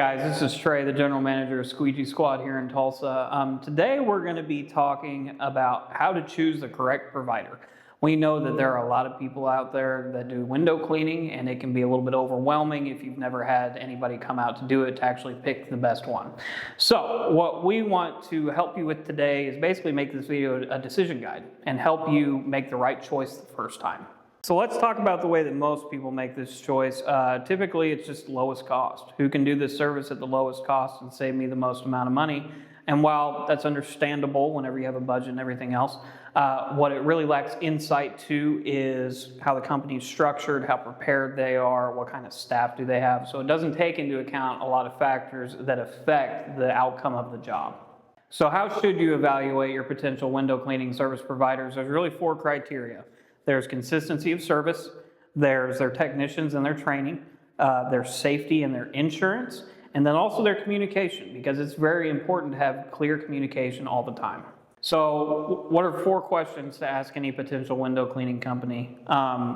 guys, this is Trey, the general manager of Squeegee Squad here in Tulsa. Today we're going to be talking about how to choose the correct provider. We know that there are a lot of people out there that do window cleaning, and it can be a little bit overwhelming if you've never had anybody come out to do it to actually pick the best one. So what we want to help you with today is basically make this video a decision guide and help you make the right choice the first time. So let's talk about the way that most people make this choice. Typically, it's just lowest cost. Who can do this service at the lowest cost and save me the most amount of money? And while that's understandable whenever you have a budget and everything else, what it really lacks insight to is how the company's structured, how prepared they are, what kind of staff do they have. So it doesn't take into account a lot of factors that affect the outcome of the job. So how should you evaluate your potential window cleaning service providers? There's really 4 criteria. There's consistency of service, there's their technicians and their training, their safety and their insurance, and then also their communication, because it's very important to have clear communication all the time. So what are 4 questions to ask any potential window cleaning company?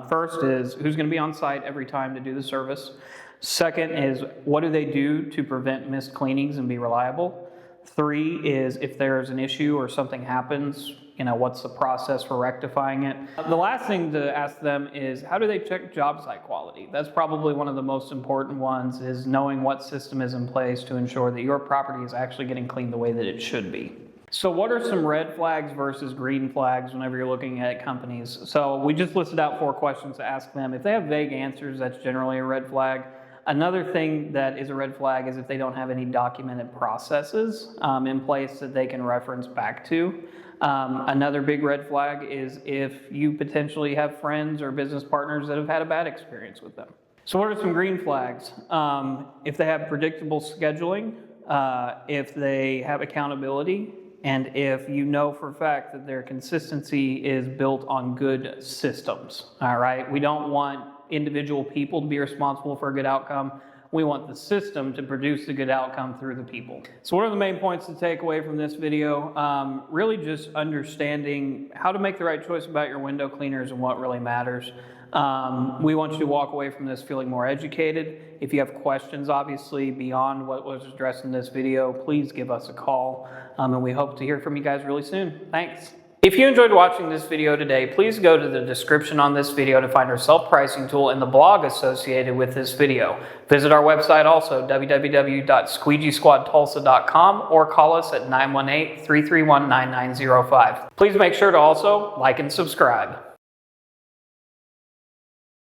First is, who's going to be on site every time to do the service? Second is, what do they do to prevent missed cleanings and be reliable? 3 is, if there's an issue or something happens, what's the process for rectifying it? The last thing to ask them is, how do they check job site quality? That's probably one of the most important ones, is knowing what system is in place to ensure that your property is actually getting cleaned the way that it should be. So what are some red flags versus green flags whenever you're looking at companies? So we just listed out 4 questions to ask them. If they have vague answers, that's generally a red flag. Another thing that is a red flag is if they don't have any documented processes in place that they can reference back to. Another big red flag is if you potentially have friends or business partners that have had a bad experience with them. So what are some green flags? If they have predictable scheduling, if they have accountability, and if you know for a fact that their consistency is built on good systems. All right, we don't want individual people to be responsible for a good outcome. We want the system to produce a good outcome through the people. So what are the main points to take away from this video? Really just understanding how to make the right choice about your window cleaners and what really matters. We want you to walk away from this feeling more educated. If you have questions, obviously, beyond what was addressed in this video, please give us a call. And we hope to hear from you guys really soon. Thanks. If you enjoyed watching this video today, please go to the description on this video to find our self-pricing tool and the blog associated with this video. Visit our website also, www.squeegeesquadtulsa.com, or call us at 918-331-9905. Please make sure to also like and subscribe.